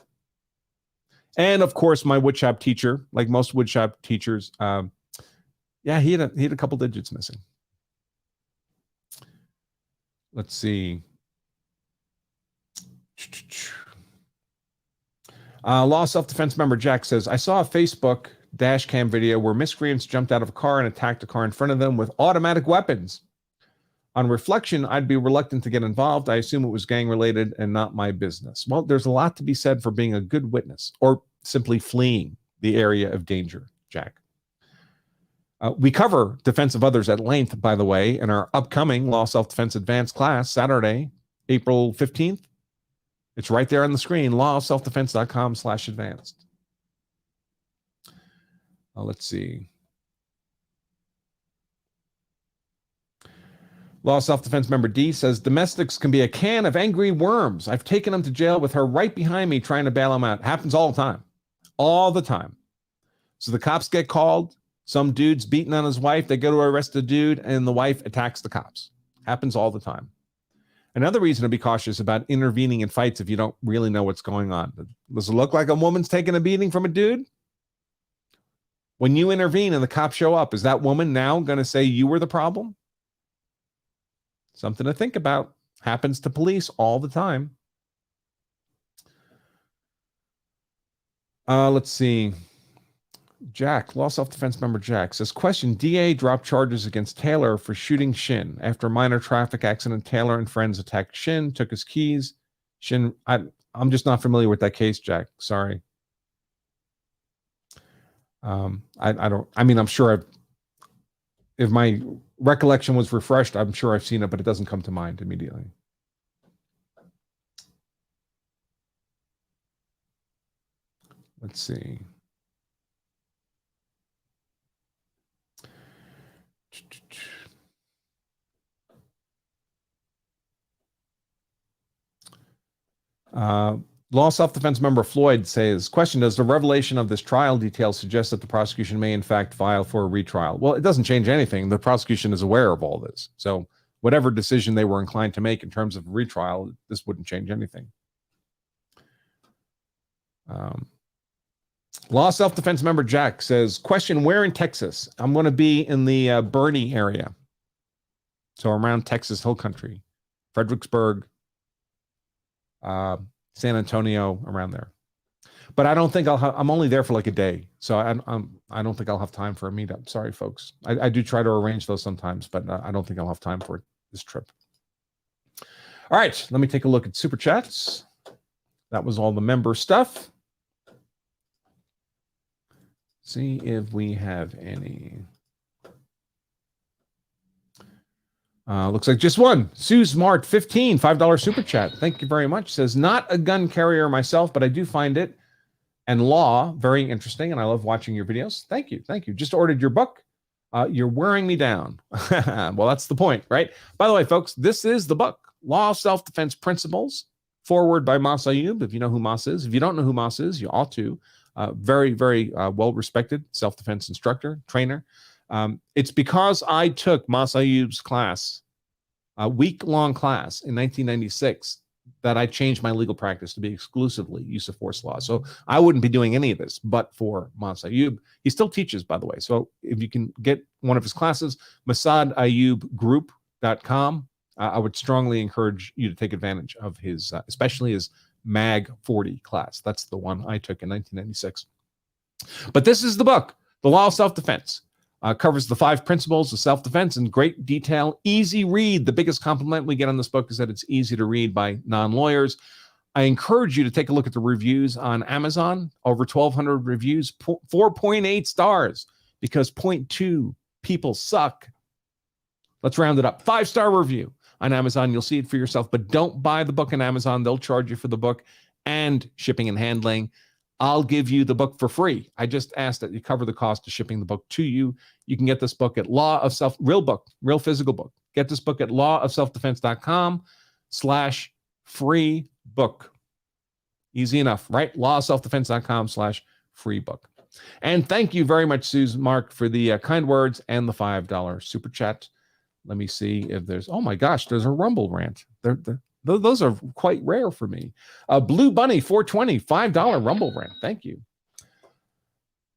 Speaker 1: And of course, my wood shop teacher, like most wood shop teachers, yeah, he had a couple digits missing. Let's see. Law Self-Defense member Jack says, I saw a Facebook dash cam video where miscreants jumped out of a car and attacked a car in front of them with automatic weapons. On reflection, I'd be reluctant to get involved. I assume it was gang related and not my business. Well, there's a lot to be said for being a good witness or simply fleeing the area of danger, Jack. We cover defense of others at length, by the way, in our upcoming Law Self-Defense Advanced class, Saturday, April 15th. It's right there on the screen, lawofselfdefense.com/advanced. Let's see. Law Self-Defense member D says, domestics can be a can of angry worms. I've taken them to jail with her right behind me trying to bail them out. Happens all the time. All the time. So the cops get called. Some dude's beating on his wife. They go to arrest the dude, and the wife attacks the cops. Happens all the time. Another reason to be cautious about intervening in fights if you don't really know what's going on. Does it look like a woman's taking a beating from a dude? When you intervene and the cops show up, is that woman now going to say you were the problem? Something to think about. Happens to police all the time. Let's see. Jack, Law Self-Defense member Jack says, question, DA dropped charges against Taylor for shooting Shin. After a minor traffic accident, Taylor and friends attacked Shin, took his keys. Shin, I'm just not familiar with that case, Jack. Sorry. I'm sure if my recollection was refreshed, I'm sure I've seen it, but it doesn't come to mind immediately. Let's see. Law Self-Defense member Floyd says, question, does the revelation of this trial detail suggest that the prosecution may in fact file for a retrial? Well, it doesn't change anything. The prosecution is aware of all this. So whatever decision they were inclined to make in terms of retrial, this wouldn't change anything. Law Self-Defense member Jack says, question, where in Texas? I'm going to be in the Bernie area. So around Texas Hill Country, Fredericksburg, San Antonio, around there. But I don't think I'm only there for like a day. So I don't think I'll have time for a meetup. Sorry, folks. I do try to arrange those sometimes, but I don't think I'll have time for this trip. All right, let me take a look at Super Chats. That was all the member stuff. See if we have any. Looks like just one. Sue Smart, 15, $5 super chat. Thank you very much. Says, not a gun carrier myself, but I do find it and law very interesting, and I love watching your videos. Thank you. Thank you. Just ordered your book. You're wearing me down. Well, that's the point, right? By the way, folks, this is the book, Law of Self-Defense Principles, forward by Mas Ayub, if you know who Mas is. If you don't know who Mas is, you ought to. Very, very well-respected self-defense instructor, trainer. It's because I took Mas Ayub's class, a week-long class in 1996, that I changed my legal practice to be exclusively use of force law. So I wouldn't be doing any of this but for Massad Ayoob. He still teaches, by the way. So if you can get one of his classes, MassadAyoobGroup.com, I would strongly encourage you to take advantage of his, especially his MAG 40 class. That's the one I took in 1996. But this is the book, The Law of Self-Defense. Covers the 5 principles of self-defense in great detail. Easy read. The biggest compliment we get on this book is that it's easy to read by non-lawyers. I encourage you to take a look at the reviews on Amazon. Over 1,200 reviews, 4.8 stars, because 0.2 people suck. Let's round it up. 5-star review on Amazon. You'll see it for yourself, but don't buy the book on Amazon. They'll charge you for the book and shipping and handling. I'll give you the book for free. I just asked that you cover the cost of shipping the book to you. You can get this book at real book, real physical book. Get this book at lawofselfdefense.com/free book. Easy enough, right? lawofselfdefense.com/free book. And thank you very much, Suze Mark, for the kind words and the $5 super chat. Let me see if there's, oh my gosh, there's a Rumble rant. Those are quite rare for me. Blue Bunny 420, $5 Rumble rant. Thank you.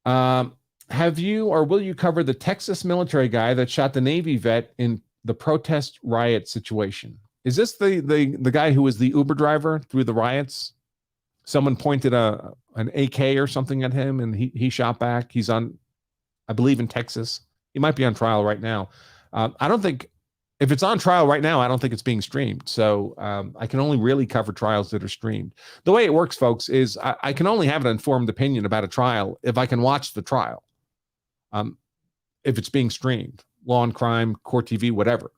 Speaker 1: Have you or will you cover the Texas military guy that shot the Navy vet in the protest riot situation? Is this the guy who was the Uber driver through the riots? Someone pointed an AK or something at him and he shot back. He's on, I believe, in Texas. He might be on trial right now. I don't think, if it's on trial right now, I don't think it's being streamed. So I can only really cover trials that are streamed. The way it works, folks, is I can only have an informed opinion about a trial if I can watch the trial. If it's being streamed, Law and Crime, Court TV, whatever.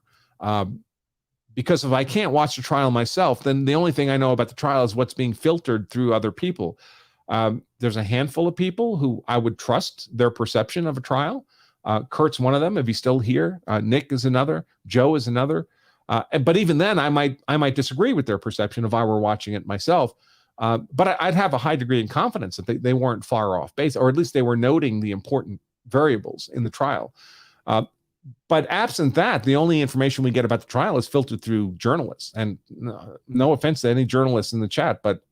Speaker 1: Because if I can't watch the trial myself, then the only thing I know about the trial is what's being filtered through other people. There's a handful of people who I would trust their perception of a trial. Kurt's one of them, if he's still here. Nick is another. Joe is another. But even then, I might disagree with their perception if I were watching it myself. But I'd have a high degree of confidence that they weren't far off base, or at least they were noting the important variables in the trial. But absent that, the only information we get about the trial is filtered through journalists. And no offense to any journalists in the chat, but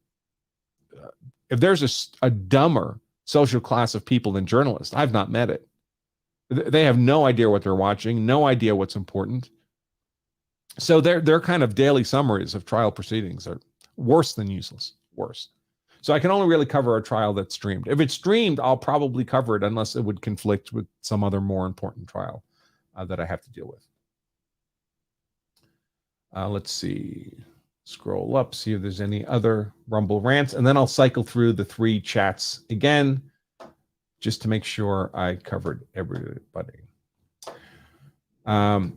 Speaker 1: if there's a dumber social class of people than journalists, I've not met it. They have no idea what they're watching, no idea what's important. So their kind of daily summaries of trial proceedings are worse than useless, worse. So I can only really cover a trial that's streamed. If it's streamed, I'll probably cover it unless it would conflict with some other more important trial that I have to deal with. Let's see. Scroll up, see if there's any other Rumble rants, and then I'll cycle through the 3 chats again, just to make sure I covered everybody. Law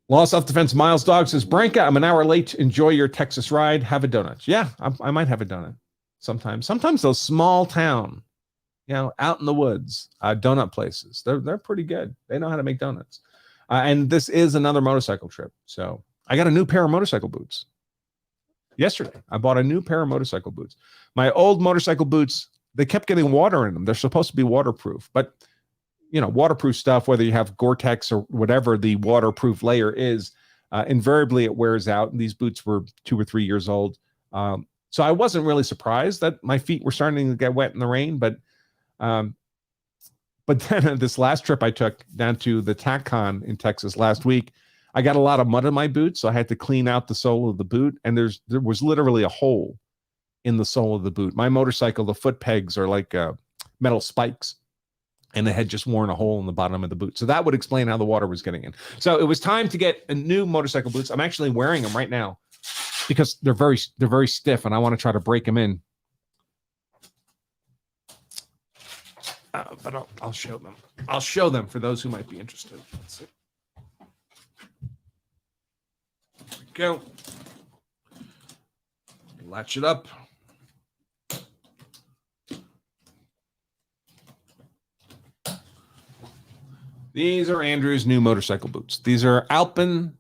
Speaker 1: of Self-Defense Miles Dog says, Branka, I'm an hour late. Enjoy your Texas ride. Have a donut. Yeah, I might have a donut sometimes. Sometimes those small town, out in the woods, donut places, they're pretty good. They know how to make donuts. And this is another motorcycle trip. So I got a new pair of motorcycle boots. Yesterday, I bought a new pair of motorcycle boots. My old motorcycle boots, they kept getting water in them. They're supposed to be waterproof, but waterproof stuff, whether you have Gore-Tex or whatever the waterproof layer is, invariably it wears out. And these boots were 2 or 3 years old. So I wasn't really surprised that my feet were starting to get wet in the rain, but then this last trip I took down to the TACCON in Texas last week, I got a lot of mud in my boots, so I had to clean out the sole of the boot, and there was literally a hole in the sole of the boot. My motorcycle, the foot pegs are like metal spikes, and it had just worn a hole in the bottom of the boot. So that would explain how the water was getting in. So it was time to get a new motorcycle boots. I'm actually wearing them right now because they're very stiff, and I want to try to break them in. But I'll show them. I'll show them for those who might be interested. Let's see. There we go. Latch it up. These are Andrew's new motorcycle boots. These are Alpenstar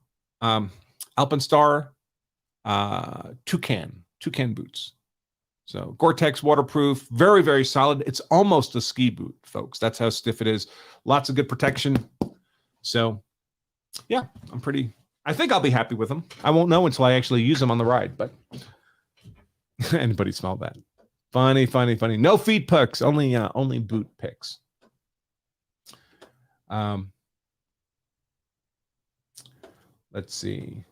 Speaker 1: Toucan boots. So Gore-Tex waterproof, very, very solid. It's almost a ski boot, folks. That's how stiff it is. Lots of good protection. So yeah, I'm pretty I think I'll be happy with them. I won't know until I actually use them on the ride, but anybody smell that? Funny, funny, funny. No feet picks, only boot picks. Let's see.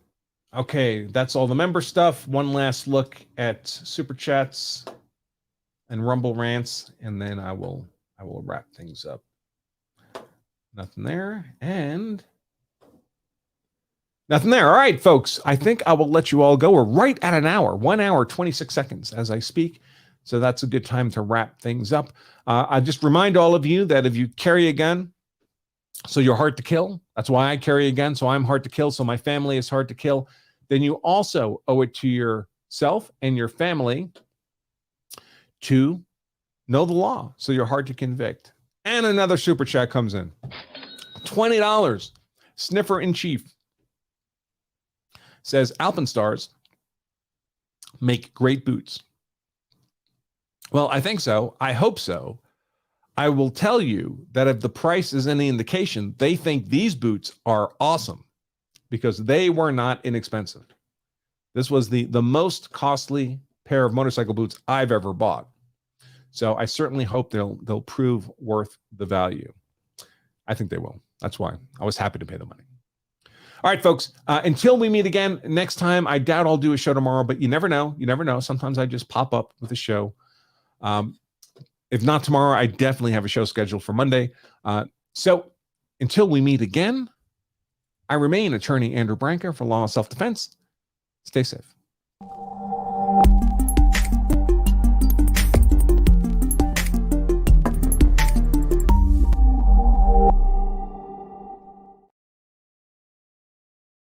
Speaker 1: Okay, that's all the member stuff. One last look at super chats and Rumble rants, and then I will wrap things up. Nothing there, and nothing there. All right, folks. I think I will let you all go. We're right at an hour, 1 hour, 26 seconds as I speak. So that's a good time to wrap things up. I just remind all of you that if you carry a gun, so you're hard to kill. That's why I carry a gun. So I'm hard to kill. So my family is hard to kill. Then you also owe it to yourself and your family to know the law. So you're hard to convict. And another super chat comes in. $20. Sniffer in Chief says Alpenstars make great boots. Well, I think so. I hope so. I will tell you that if the price is any indication, they think these boots are awesome because they were not inexpensive. This was the most costly pair of motorcycle boots I've ever bought. So I certainly hope they'll prove worth the value. I think they will. That's why I was happy to pay the money. All right, folks, until we meet again next time, I doubt I'll do a show tomorrow, but you never know. You never know. Sometimes I just pop up with a show. If not tomorrow, I definitely have a show scheduled for Monday. So until we meet again, I remain attorney Andrew Branca for Law and Self-Defense. Stay safe.